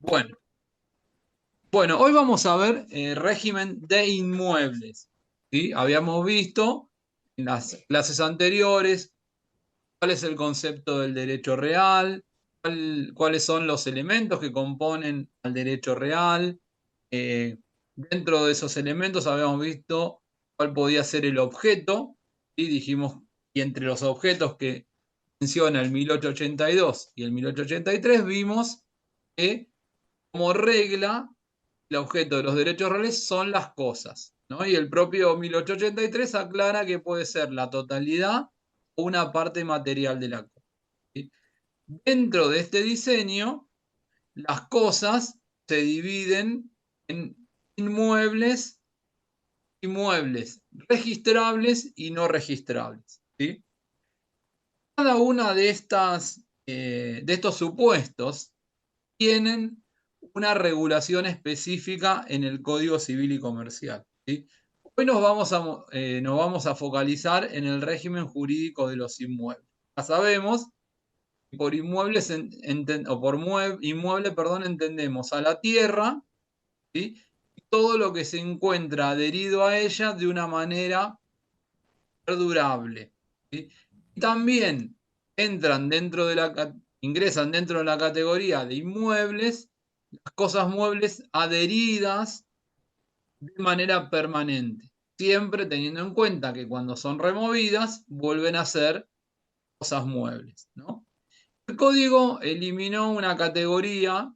Bueno, hoy vamos a ver régimen de inmuebles. ¿Sí? Habíamos visto en las clases anteriores cuál es el concepto del derecho real, cuáles son los elementos que componen al derecho real. Dentro de esos elementos habíamos visto cuál podía ser el objeto, y dijimos, y entre los objetos que menciona el 1882 y el 1883 vimos que como regla el objeto de los derechos reales son las cosas, ¿no? Y el propio 1883 aclara que puede ser la totalidad o una parte material de la cosa. ¿Sí? Dentro de este diseño, las cosas se dividen en inmuebles, inmuebles registrables y no registrables. ¿Sí? Cada una de estos supuestos tienen una regulación específica en el Código Civil y Comercial. ¿Sí? Hoy nos vamos a focalizar en el régimen jurídico de los inmuebles. Ya sabemos que por inmuebles o por inmueble, perdón, entendemos a la tierra, ¿sí? Y todo lo que se encuentra adherido a ella de una manera perdurable. ¿Sí? Y también ingresan dentro de la categoría de inmuebles las cosas muebles adheridas de manera permanente, siempre teniendo en cuenta que cuando son removidas vuelven a ser cosas muebles, ¿no? El código eliminó una categoría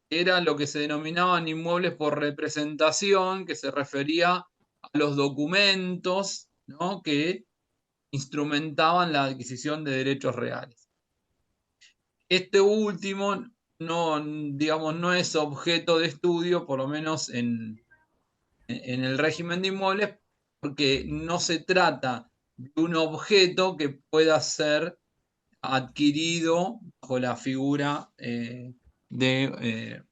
que era lo que se denominaban inmuebles por representación, que se refería a los documentos, ¿no?, que instrumentaban la adquisición de derechos reales. Este último no, digamos, no es objeto de estudio, por lo menos en el régimen de inmuebles, porque no se trata de un objeto que pueda ser adquirido bajo la figura de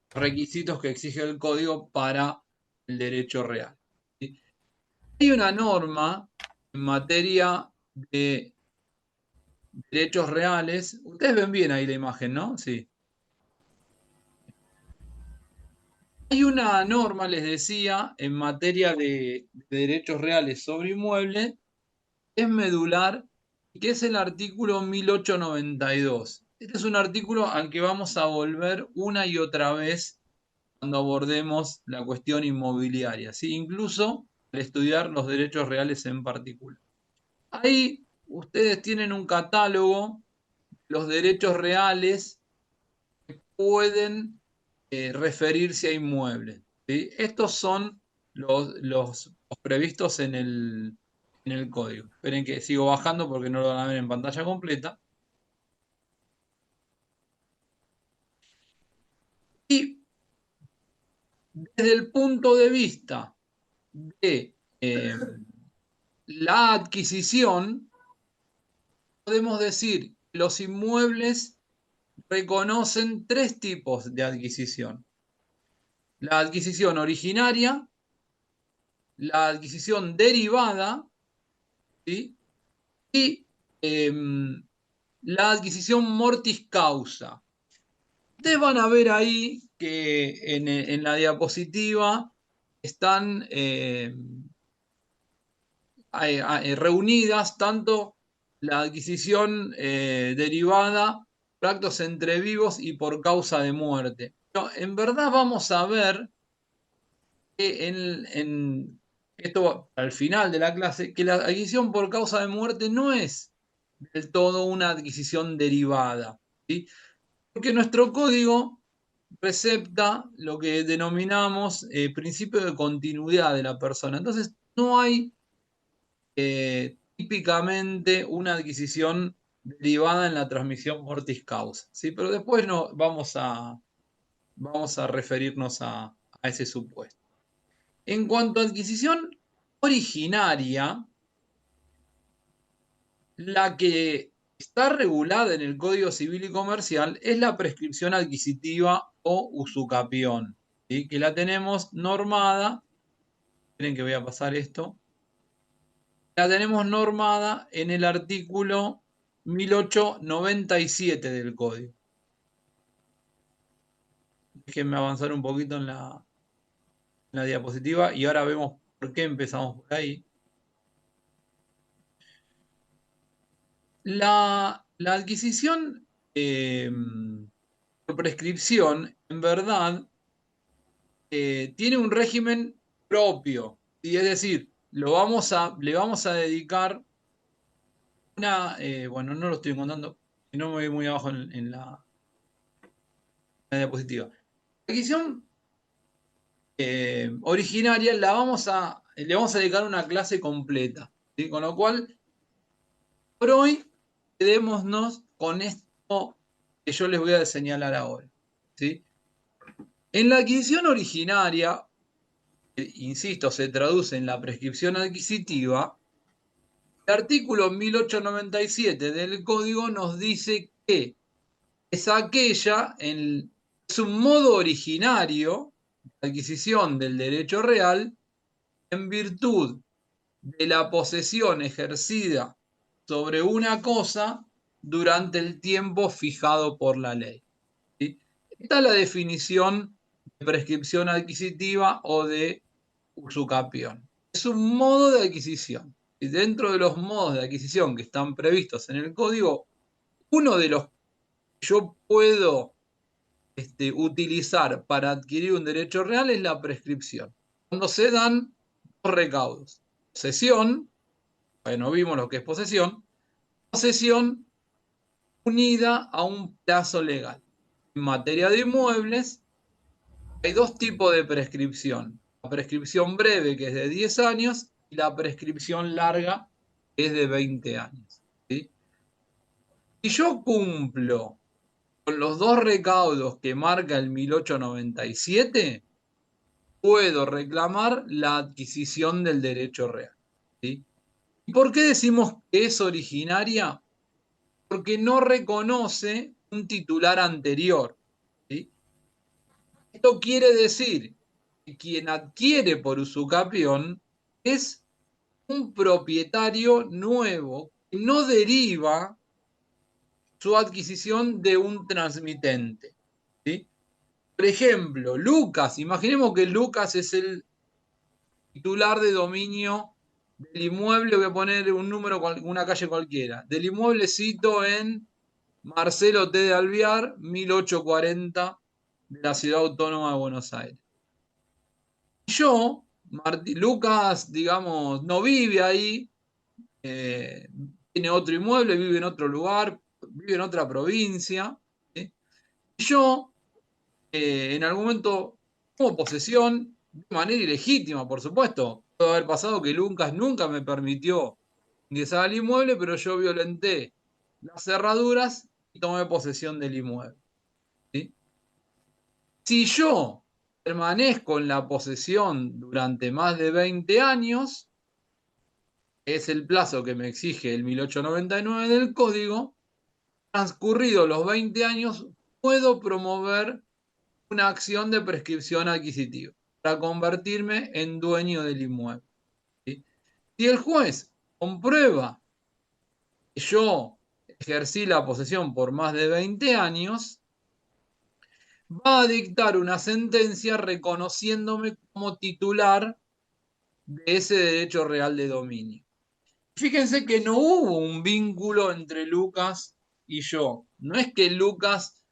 requisitos que exige el código para el derecho real. ¿Sí? Hay una norma en materia de derechos reales. Ustedes ven bien ahí la imagen, ¿no? Sí. Hay una norma, les decía, en materia de derechos reales sobre inmuebles, es medular, que es el artículo 1892. Este es un artículo al que vamos a volver una y otra vez cuando abordemos la cuestión inmobiliaria, ¿sí? Incluso al estudiar los derechos reales en particular. Ahí ustedes tienen un catálogo, los derechos reales pueden referirse a inmuebles. ¿Sí? Estos son los previstos en el código. Esperen que sigo bajando porque no lo van a ver en pantalla completa. Y desde el punto de vista de la adquisición, podemos decir que los inmuebles reconocen tres tipos de adquisición. La adquisición originaria, la adquisición derivada, ¿sí?, y la adquisición mortis causa. Ustedes van a ver ahí que en la diapositiva están reunidas tanto la adquisición derivada por actos entre vivos y por causa de muerte. Pero en verdad vamos a ver que esto al final de la clase, que la adquisición por causa de muerte no es del todo una adquisición derivada, ¿sí? Porque nuestro código recepta lo que denominamos principio de continuidad de la persona. Entonces, no hay típicamente una adquisición derivada en la transmisión mortis causa, ¿sí? Pero después no, vamos a referirnos a ese supuesto. En cuanto a adquisición originaria, la que está regulada en el Código Civil y Comercial es la prescripción adquisitiva o usucapión, ¿sí?, que la tenemos normada. Esperen que voy a pasar esto. La tenemos normada en el artículo 1897 del Código. Déjenme avanzar un poquito en la diapositiva y ahora vemos por qué empezamos por ahí. La adquisición por prescripción, en verdad, tiene un régimen propio. ¿Sí? Es decir, le vamos a dedicar bueno, no lo estoy contando, si no me voy muy abajo en la diapositiva. La adquisición originaria le vamos a dedicar una clase completa. ¿Sí? Con lo cual, por hoy, quedémonos con esto que yo les voy a señalar ahora. ¿Sí? En la adquisición originaria, insisto, se traduce en la prescripción adquisitiva, el artículo 1897 del Código nos dice que es es un modo originario de adquisición del derecho real en virtud de la posesión ejercida sobre una cosa durante el tiempo fijado por la ley. ¿Sí? Esta es la definición de prescripción adquisitiva o de usucapión. Es un modo de adquisición. Y dentro de los modos de adquisición que están previstos en el código, uno de los que yo puedo utilizar para adquirir un derecho real es la prescripción. Cuando se dan dos recaudos. Posesión, bueno, vimos lo que es posesión unida a un plazo legal. En materia de inmuebles, hay dos tipos de prescripción. La prescripción breve, que es de 10 años, y la prescripción larga, que es de 20 años. ¿Sí? Si yo cumplo con los dos recaudos que marca el 1897, puedo reclamar la adquisición del derecho real. ¿Sí? ¿Y por qué decimos que es originaria? Porque no reconoce un titular anterior. ¿Sí? Esto quiere decir que quien adquiere por usucapión es un propietario nuevo que no deriva su adquisición de un transmitente. ¿Sí? Por ejemplo, Lucas, imaginemos que Lucas es el titular de dominio del inmueble, voy a poner un número, una calle cualquiera, del inmueble cito en Marcelo T. de Alvear, 1840, de la Ciudad Autónoma de Buenos Aires. Yo, Lucas, digamos, no vive ahí, eh, tiene otro inmueble, vive en otro lugar, vive en otra provincia. ¿Sí? Yo, en algún momento, tomo posesión de manera ilegítima, por supuesto. Puede haber pasado que Lucas nunca me permitió ingresar al inmueble, pero yo violenté las cerraduras y tomé posesión del inmueble. ¿Sí? Si yo permanezco en la posesión durante más de 20 años, es el plazo que me exige el 1899 del Código, transcurridos los 20 años, puedo promover una acción de prescripción adquisitiva para convertirme en dueño del inmueble. ¿Sí? Si el juez comprueba que yo ejercí la posesión por más de 20 años, va a dictar una sentencia reconociéndome como titular de ese derecho real de dominio. Fíjense que no hubo un vínculo entre Lucas y yo. No es que Lucas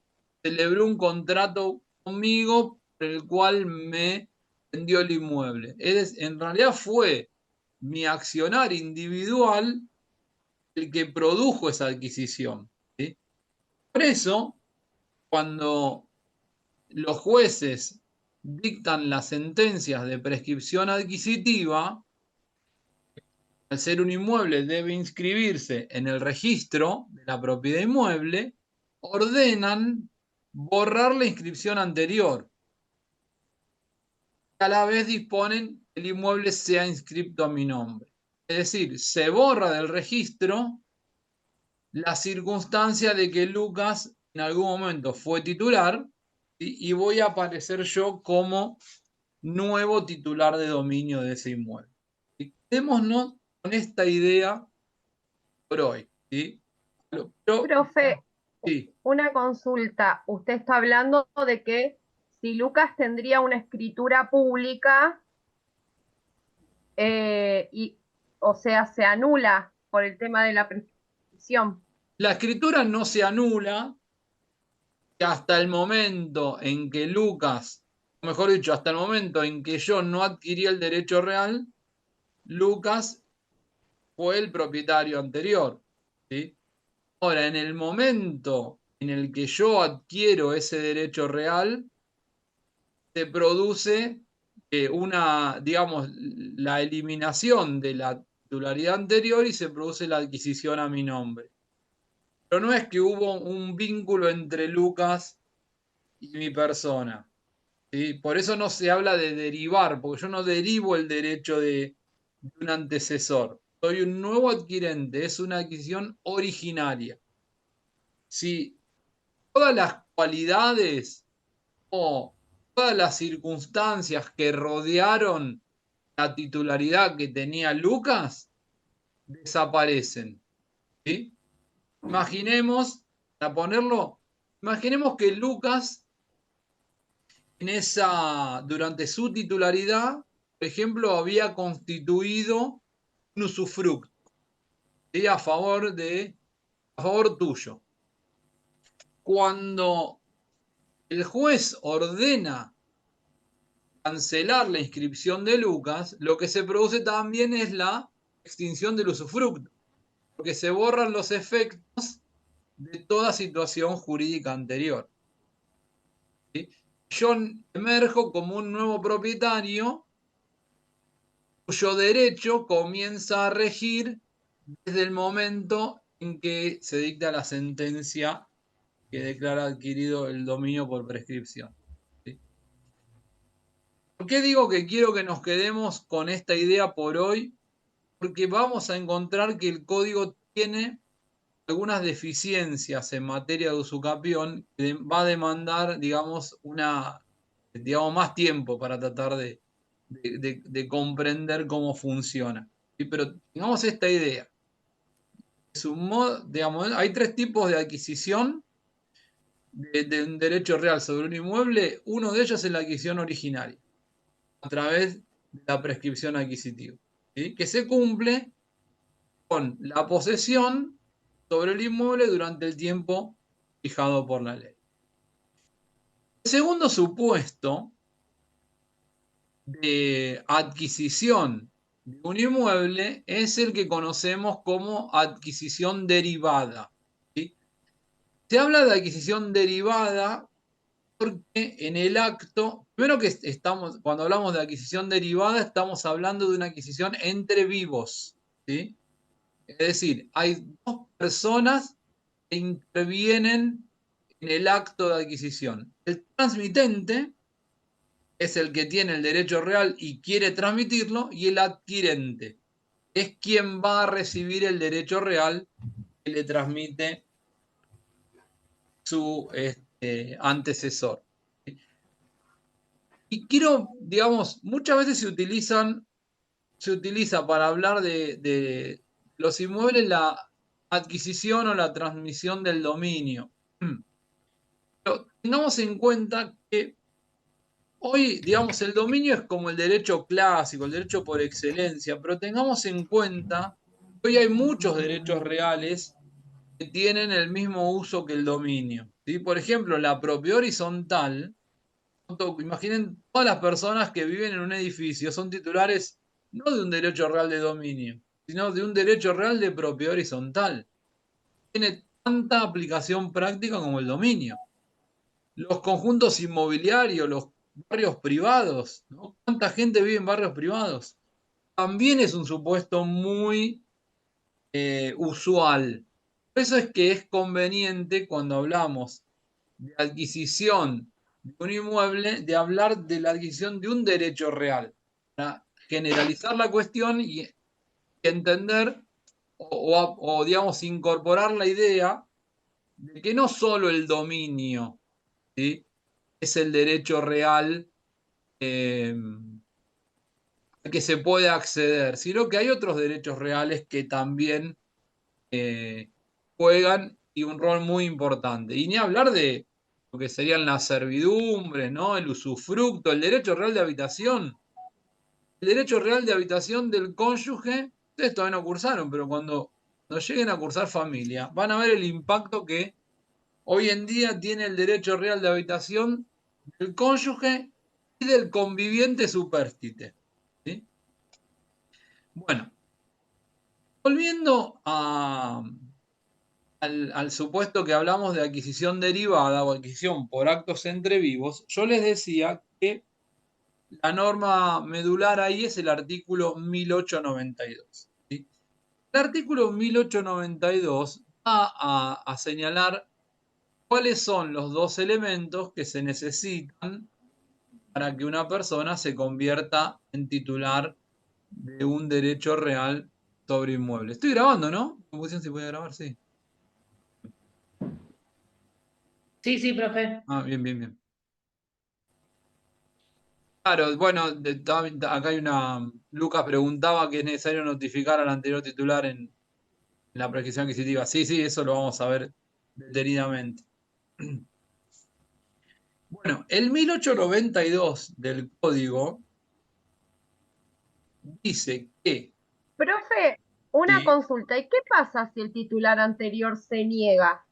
celebró un contrato conmigo por el cual me vendió el inmueble. En realidad fue mi accionar individual el que produjo esa adquisición. ¿Sí? Por eso, cuando los jueces dictan las sentencias de prescripción adquisitiva, al ser un inmueble debe inscribirse en el registro de la propiedad inmueble, ordenan borrar la inscripción anterior. A la vez disponen que el inmueble sea inscrito a mi nombre. Es decir, se borra del registro la circunstancia de que Lucas en algún momento fue titular y voy a aparecer yo como nuevo titular de dominio de ese inmueble. Y quedémonos con esta idea por hoy. ¿Sí? Pero, Profe, sí, una consulta. Usted está hablando de que si Lucas tendría una escritura pública, o sea, se anula por el tema de la prescripción. La escritura no se anula hasta el momento en que Lucas, o mejor dicho, hasta el momento en que yo no adquirí el derecho real, Lucas fue el propietario anterior. ¿Sí? Ahora, en el momento en el que yo adquiero ese derecho real, se produce digamos, la eliminación de la titularidad anterior y se produce la adquisición a mi nombre. Pero no es que hubo un vínculo entre Lucas y mi persona. ¿Sí? Por eso no se habla de derivar, porque yo no derivo el derecho de un antecesor. Soy un nuevo adquirente, es una adquisición originaria. Si todas las cualidades o todas las circunstancias que rodearon la titularidad que tenía Lucas desaparecen. ¿Sí? Imaginemos, para ponerlo, imaginemos que Lucas durante su titularidad, por ejemplo, había constituido un usufructo, ¿sí? A favor tuyo. Cuando el juez ordena cancelar la inscripción de Lucas, lo que se produce también es la extinción del usufructo, porque se borran los efectos de toda situación jurídica anterior. ¿Sí? Yo emerjo como un nuevo propietario cuyo derecho comienza a regir desde el momento en que se dicta la sentencia que declara adquirido el dominio por prescripción. ¿Sí? ¿Por qué digo que quiero que nos quedemos con esta idea por hoy? Porque vamos a encontrar que el código tiene algunas deficiencias en materia de usucapión que va a demandar, digamos, más tiempo para tratar de comprender cómo funciona. ¿Sí? Pero tengamos esta idea. Digamos, hay tres tipos de adquisición de un derecho real sobre un inmueble. Uno de ellos es la adquisición originaria, a través de la prescripción adquisitiva, ¿sí? Que se cumple con la posesión sobre el inmueble durante el tiempo fijado por la ley. El segundo supuesto de adquisición de un inmueble es el que conocemos como adquisición derivada. ¿Sí? Se habla de adquisición derivada porque en el acto, primero que cuando hablamos de adquisición derivada, estamos hablando de una adquisición entre vivos. ¿Sí? Es decir, hay dos personas que intervienen en el acto de adquisición. El transmitente es el que tiene el derecho real y quiere transmitirlo, y el adquirente es quien va a recibir el derecho real que le transmite su antecesor. Y quiero, digamos, muchas veces se utiliza para hablar de los inmuebles la adquisición o la transmisión del dominio. Pero tengamos en cuenta que hoy, digamos, el dominio es como el derecho clásico, el derecho por excelencia, pero tengamos en cuenta que hoy hay muchos derechos reales que tienen el mismo uso que el dominio. ¿Sí? Por ejemplo, la propiedad horizontal, imaginen todas las personas que viven en un edificio, son titulares no de un derecho real de dominio, sino de un derecho real de propiedad horizontal. Tiene tanta aplicación práctica como el dominio. Los conjuntos inmobiliarios, los barrios privados, ¿no? ¿Cuánta gente vive en barrios privados? También es un supuesto muy usual. Por eso es que es conveniente cuando hablamos de adquisición de un inmueble, de hablar de la adquisición de un derecho real, para generalizar la cuestión y entender digamos, incorporar la idea de que no solo el dominio, ¿sí? Es el derecho real eh, al que se puede acceder, sino que hay otros derechos reales que también juegan y un rol muy importante. Y ni hablar lo que serían las servidumbres, ¿no? El usufructo, el derecho real de habitación. El derecho real de habitación del cónyuge, ustedes todavía no cursaron, pero cuando lleguen a cursar familia, van a ver el impacto que hoy en día tiene el derecho real de habitación del cónyuge y del conviviente supérstite. ¿Sí? Bueno, volviendo al supuesto que hablamos de adquisición derivada o adquisición por actos entre vivos, yo les decía que la norma medular ahí es el artículo 1892. ¿Sí? El artículo 1892 va a señalar cuáles son los dos elementos que se necesitan para que una persona se convierta en titular de un derecho real sobre inmueble. Estoy grabando, ¿no? ¿Cómo si puede grabar? Sí. Sí, sí, profe. Ah, bien, bien, bien. Claro, bueno, acá hay una. Lucas preguntaba que es necesario notificar al anterior titular en la prescripción adquisitiva. Sí, sí, eso lo vamos a ver detenidamente. Bueno, el 1892 del código dice que Profe, una si consulta. ¿Y qué pasa si el titular anterior se niega?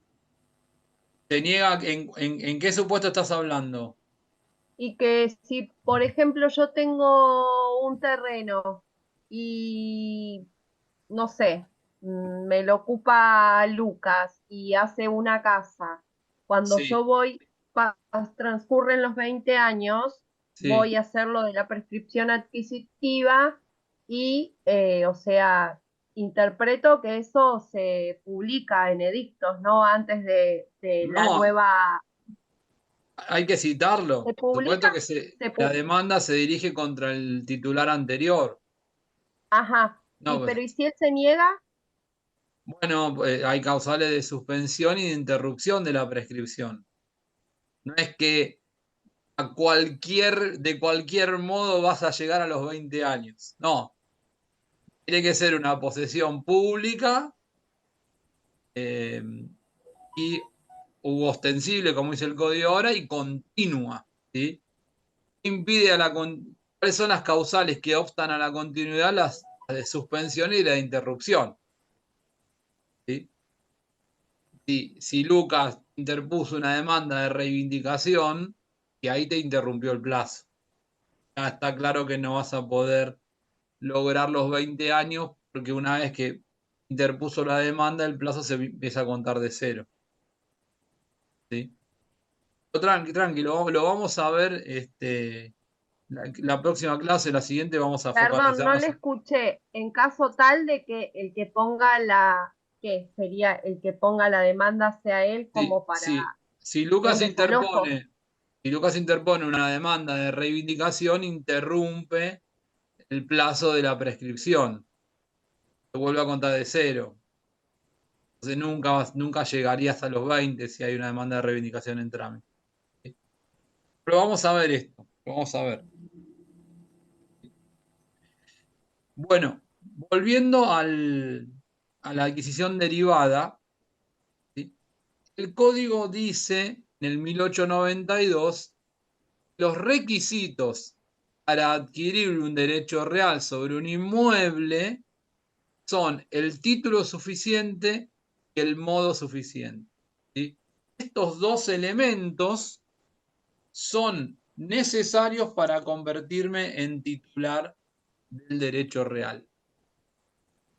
se niega, ¿en qué supuesto estás hablando? Y que si, por ejemplo, yo tengo un terreno y, no sé, me lo ocupa Lucas y hace una casa, cuando Sí, yo voy, transcurren los 20 años, sí. voy a hacer lo de la prescripción adquisitiva y, o sea, interpreto que eso se publica en edictos, ¿no? Antes de la No, nueva... hay que citarlo. ¿Se Por supuesto que publica? la demanda se dirige contra el titular anterior. Ajá. No, Pero ¿y si él se niega? bueno, hay causales de suspensión y de interrupción de la prescripción. No es que de cualquier modo vas a llegar a los 20 años. No, tiene que ser una posesión pública eh, y u ostensible, como dice el código ahora, y continua. ¿Sí? Impide ¿Cuáles son las causales que obstan a la continuidad? Las de suspensión y la de interrupción. ¿Sí? Si Lucas interpuso una demanda de reivindicación, y ahí te interrumpió el plazo. Ya está claro que no vas a poder lograr los 20 años porque una vez que interpuso la demanda, el plazo se empieza a contar de cero. ¿Sí? Tranquilo, lo vamos a ver la próxima clase, la siguiente, vamos a Perdón, no focalizarnos. le escuché. En caso tal de que el que ponga ¿qué sería? El que ponga la demanda sea él Sí, como para sí. los desalojos. Si Lucas interpone una demanda de reivindicación, interrumpe el plazo de la prescripción. Se vuelve a contar de cero. Entonces nunca llegarías a los 20 si hay una demanda de reivindicación en trámite. ¿Sí? Pero vamos a ver esto. Vamos a ver. Bueno, volviendo a la adquisición derivada, ¿sí? El código dice en el 1892 los requisitos para adquirir un derecho real sobre un inmueble son el título suficiente y el modo suficiente. ¿Sí? Estos dos elementos son necesarios para convertirme en titular del derecho real.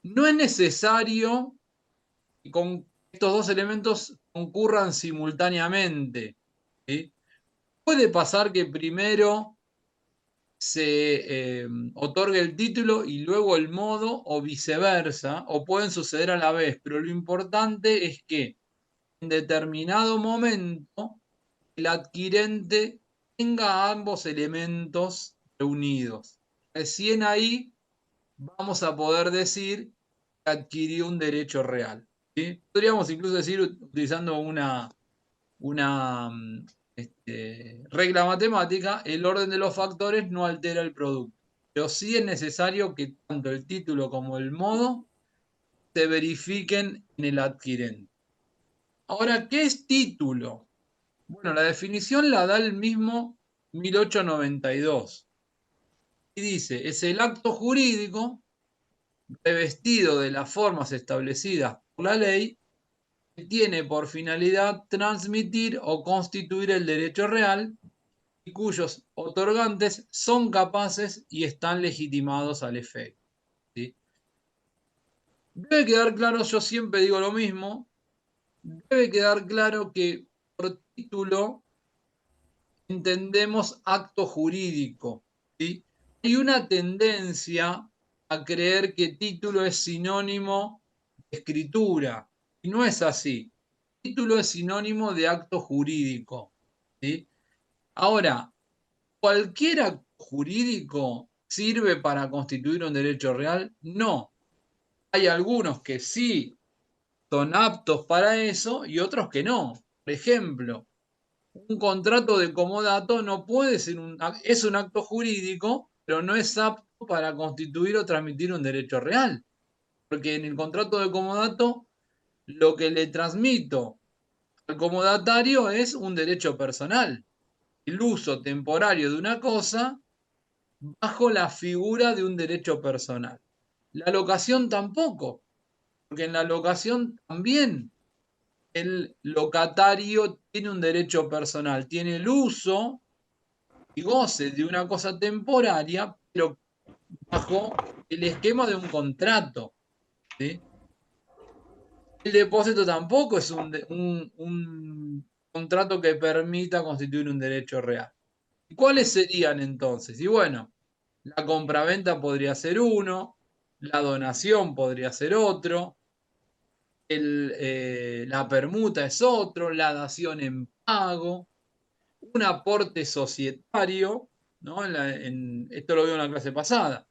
No es necesario que con estos dos elementos concurran simultáneamente. ¿Sí? Puede pasar que primero se otorgue el título y luego el modo o viceversa, o pueden suceder a la vez, pero lo importante es que en determinado momento el adquirente tenga ambos elementos reunidos. Recién ahí vamos a poder decir que adquirió un derecho real. ¿Sí? Podríamos incluso decir, utilizando una regla matemática, el orden de los factores no altera el producto. Pero sí es necesario que tanto el título como el modo se verifiquen en el adquirente. Ahora, ¿qué es título? Bueno, la definición la da el mismo 1892. Y dice, es el acto jurídico revestido de las formas establecidas por la ley que tiene por finalidad transmitir o constituir el derecho real y cuyos otorgantes son capaces y están legitimados al efecto. ¿Sí? Debe quedar claro, yo siempre digo lo mismo, debe quedar claro que por título entendemos acto jurídico. ¿Sí? Hay una tendencia a creer que título es sinónimo de escritura, y no es así. Título es sinónimo de acto jurídico. ¿Sí? Ahora, ¿cualquier acto jurídico sirve para constituir un derecho real? No. Hay algunos que sí son aptos para eso y otros que no. Por ejemplo, un contrato de comodato no puede ser es un acto jurídico, pero no es apto para constituir o transmitir un derecho real. Porque en el contrato de comodato lo que le transmito al comodatario es un derecho personal. El uso temporario de una cosa bajo la figura de un derecho personal. La locación tampoco, porque en la locación también el locatario tiene un derecho personal, tiene el uso y goce de una cosa temporaria, pero bajo el esquema de un contrato. ¿Sí? El depósito tampoco es un contrato que permita constituir un derecho real. ¿Y cuáles serían entonces? Y bueno, la compraventa podría ser uno, la donación podría ser otro, la permuta es otro, la dación en pago, un aporte societario, ¿no? Esto lo veo en la clase pasada.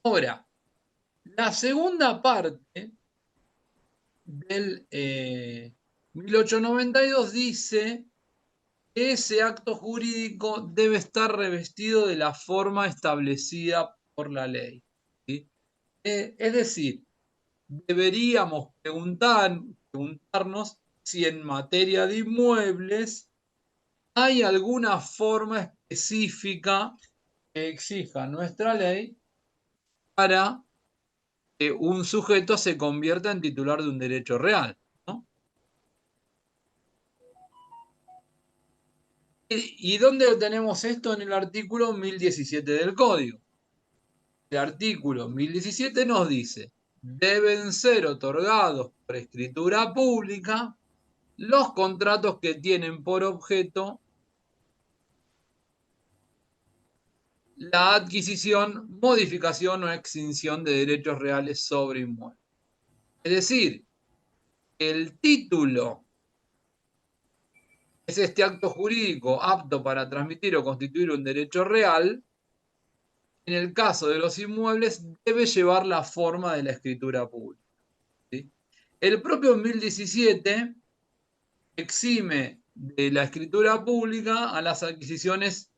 Ahora, la segunda parte del 1892 dice que ese acto jurídico debe estar revestido de la forma establecida por la ley. ¿Sí? Es decir, deberíamos preguntarnos si en materia de inmuebles hay alguna forma específica que exija nuestra ley para que un sujeto se convierta en titular de un derecho real, ¿no? ¿Y dónde tenemos esto? En el artículo 1017 del Código. El artículo 1017 nos dice, deben ser otorgados por escritura pública los contratos que tienen por objeto la adquisición, modificación o extinción de derechos reales sobre inmuebles. Es decir, el título es este acto jurídico apto para transmitir o constituir un derecho real. En el caso de los inmuebles, debe llevar la forma de la escritura pública. ¿Sí? El propio 1017 exime de la escritura pública a las adquisiciones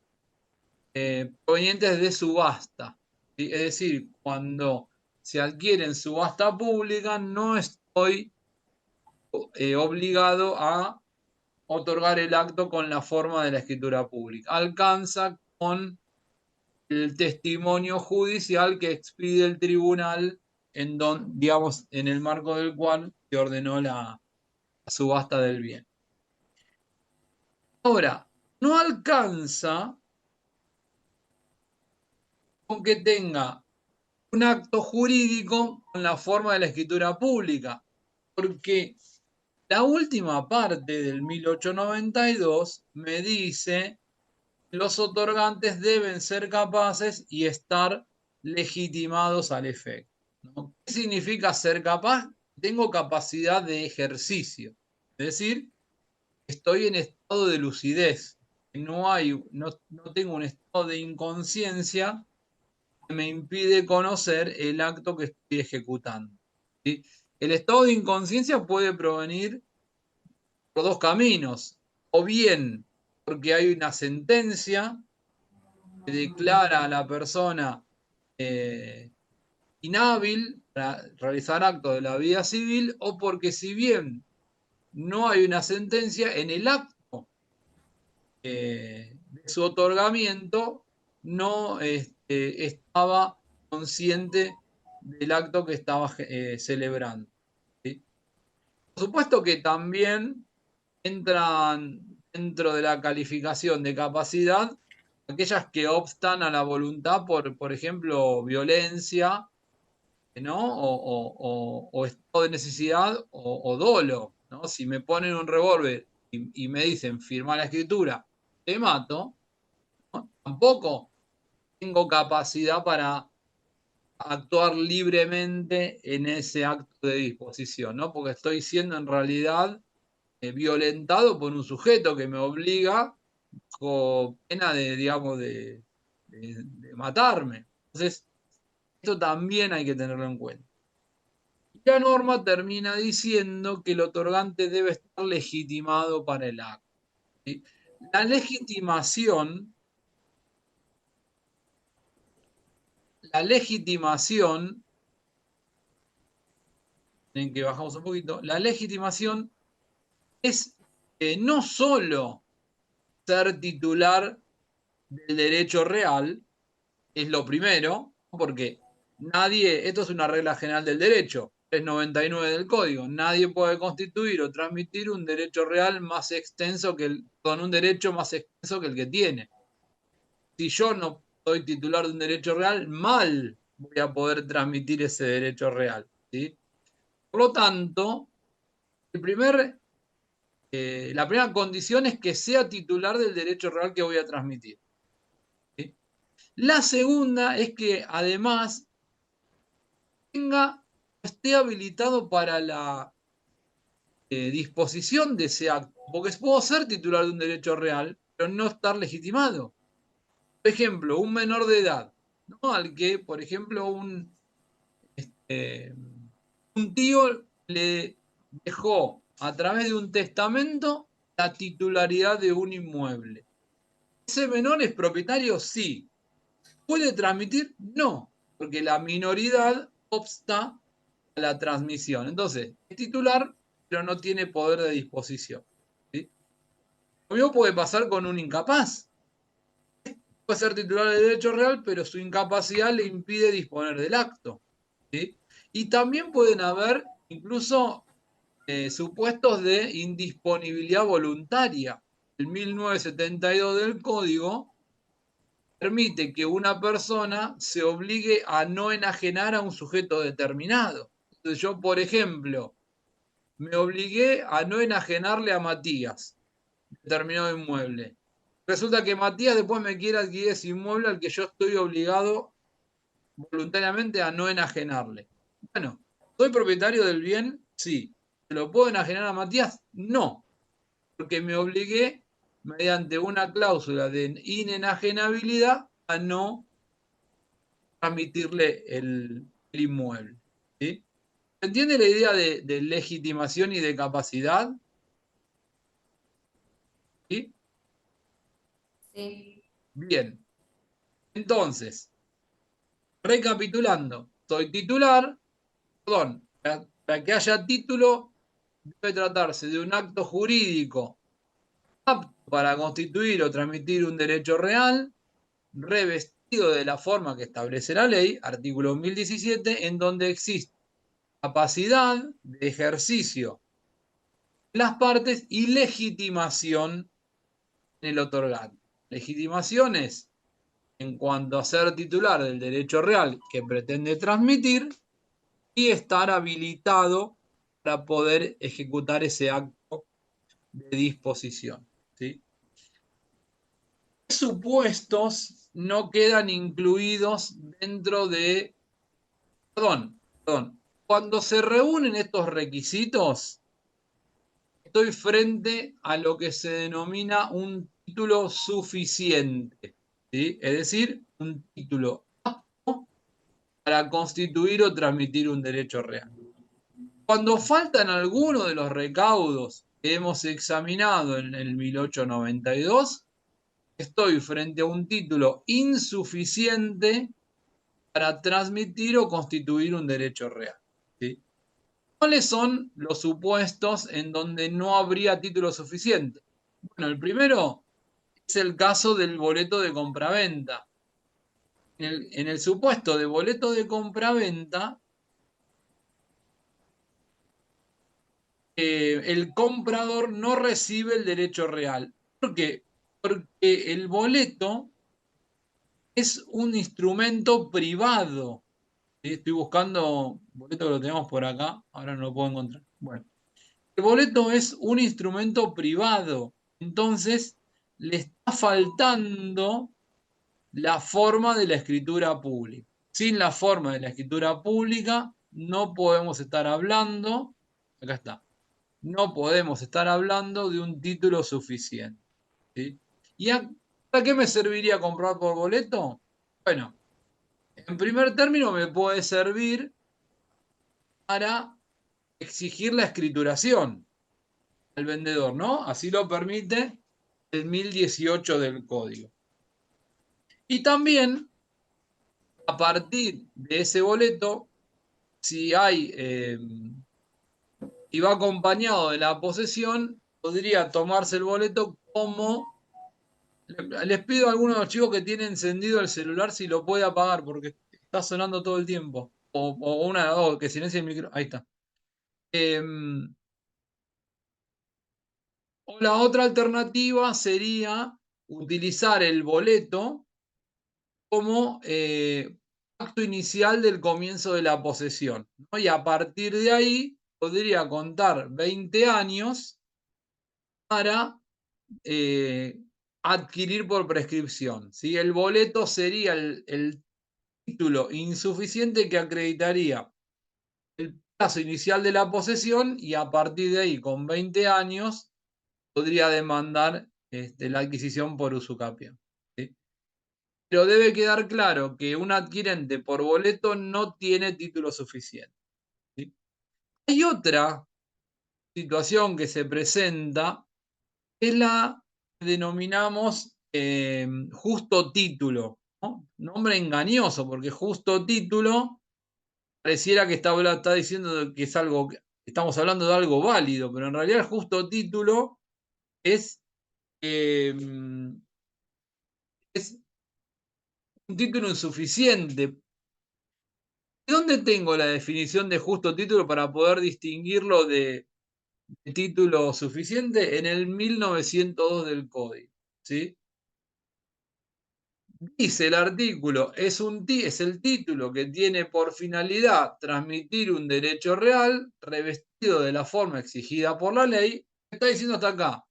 provenientes de subasta. ¿Sí? Es decir, cuando se adquiere en subasta pública, no estoy obligado a otorgar el acto con la forma de la escritura pública. Alcanza con el testimonio judicial que expide el tribunal digamos, en el marco del cual se ordenó la subasta del bien. Ahora, no alcanza con que tenga un acto jurídico con la forma de la escritura pública, porque la última parte del 1892 me dice que los otorgantes deben ser capaces y estar legitimados al efecto, ¿no? ¿Qué significa ser capaz? Tengo capacidad de ejercicio, es decir, estoy en estado de lucidez, no tengo un estado de inconsciencia que me impide conocer el acto que estoy ejecutando. ¿Sí? El estado de inconsciencia puede provenir por dos caminos, o bien porque hay una sentencia que declara a la persona inhábil para realizar actos de la vida civil, o porque si bien no hay una sentencia, en el acto de su otorgamiento no estaba consciente del acto que estaba celebrando. ¿Sí? Por supuesto que también entran dentro de la calificación de capacidad aquellas que obstan a la voluntad por ejemplo, violencia, ¿no? O estado de necesidad o dolo, ¿no? Si me ponen un revólver y me dicen firma la escritura, te mato, ¿no? Tampoco tengo capacidad para actuar libremente en ese acto de disposición, ¿no? Porque estoy siendo en realidad violentado por un sujeto que me obliga con pena de, digamos, de matarme. Entonces, esto también hay que tenerlo en cuenta. La norma termina diciendo que el otorgante debe estar legitimado para el acto. ¿Sí? La legitimación, en que bajamos un poquito, la legitimación es no solo ser titular del derecho real, es lo primero, porque nadie, esto es una regla general del derecho, 399 del código, nadie puede constituir o transmitir un derecho real más extenso que con un derecho más extenso que el que tiene. Si yo no soy titular de un derecho real, mal voy a poder transmitir ese derecho real. ¿Sí? Por lo tanto, la primera condición es que sea titular del derecho real que voy a transmitir. ¿Sí? La segunda es que además esté habilitado para la disposición de ese acto, porque puedo ser titular de un derecho real, pero no estar legitimado. Por ejemplo, un menor de edad, ¿no? Al que, por ejemplo, un tío le dejó a través de un testamento la titularidad de un inmueble. ¿Ese menor es propietario? Sí. ¿Puede transmitir? No, porque la minoridad obsta a la transmisión. Entonces, es titular, pero no tiene poder de disposición. ¿Sí? Lo mismo puede pasar con un incapaz. Puede ser titular de derecho real, pero su incapacidad le impide disponer del acto. ¿Sí? Y también pueden haber incluso supuestos de indisponibilidad voluntaria. El 1972 del Código permite que una persona se obligue a no enajenar a un sujeto determinado. Entonces yo, por ejemplo, me obligué a no enajenarle a Matías determinado inmueble. Resulta que Matías después me quiere adquirir ese inmueble al que yo estoy obligado voluntariamente a no enajenarle. Bueno, ¿soy propietario del bien? Sí. ¿Se lo puedo enajenar a Matías? No, porque me obligué mediante una cláusula de inenajenabilidad a no transmitirle el inmueble. ¿Sí? ¿Se entiende la idea de legitimación y de capacidad? ¿Sí? Sí. Bien. Entonces, recapitulando, soy titular, perdón, para que haya título debe tratarse de un acto jurídico apto para constituir o transmitir un derecho real, revestido de la forma que establece la ley, artículo 1017, en donde existe capacidad de ejercicio de las partes y legitimación en el otorgante. Legitimación es en cuanto a ser titular del derecho real que pretende transmitir y estar habilitado para poder ejecutar ese acto de disposición. ¿Sí? ¿Qué supuestos no quedan incluidos dentro de... Perdón. Cuando se reúnen estos requisitos, estoy frente a lo que se denomina un título suficiente. ¿Sí? Es decir, un título apto para constituir o transmitir un derecho real. Cuando faltan algunos de los recaudos que hemos examinado en el 1892, estoy frente a un título insuficiente para transmitir o constituir un derecho real. ¿Sí? ¿Cuáles son los supuestos en donde no habría título suficiente? Bueno, el primero es el caso del boleto de compraventa. En el supuesto de boleto de compraventa, el comprador no recibe el derecho real. ¿Por qué? Porque el boleto es un instrumento privado. ¿Sí? Estoy buscando boleto que lo tenemos por acá, ahora no lo puedo encontrar. Bueno, el boleto es un instrumento privado, entonces le está faltando la forma de la escritura pública. Sin la forma de la escritura pública no podemos estar hablando, acá está, no podemos estar hablando de un título suficiente. ¿Sí? ¿Y para qué me serviría comprar por boleto? Bueno, en primer término me puede servir para exigir la escrituración al vendedor, ¿no? Así lo permite el 1018 del código. Y también, a partir de ese boleto, si hay, y va acompañado de la posesión, podría tomarse el boleto como... Les pido a algunos de los chicos que tienen encendido el celular si lo puede apagar, porque está sonando todo el tiempo. O una, que silencie el micro. Ahí está. O la otra alternativa sería utilizar el boleto como acto inicial del comienzo de la posesión, ¿no? Y a partir de ahí podría contar 20 años para adquirir por prescripción. ¿Sí? El boleto sería el título insuficiente que acreditaría el plazo inicial de la posesión y a partir de ahí, con 20 años, podría demandar la adquisición por usucapión. ¿Sí? Pero debe quedar claro que un adquirente por boleto no tiene título suficiente. ¿Sí? Hay otra situación que se presenta, que la denominamos justo título, ¿no? Nombre engañoso, porque justo título pareciera que está diciendo que es algo, estamos hablando de algo válido, pero en realidad el justo título es, eh, es un título insuficiente. ¿De dónde tengo la definición de justo título para poder distinguirlo de título suficiente? En el 1902 del Código. ¿Sí? Dice el artículo, es el título que tiene por finalidad transmitir un derecho real revestido de la forma exigida por la ley. Está diciendo hasta acá,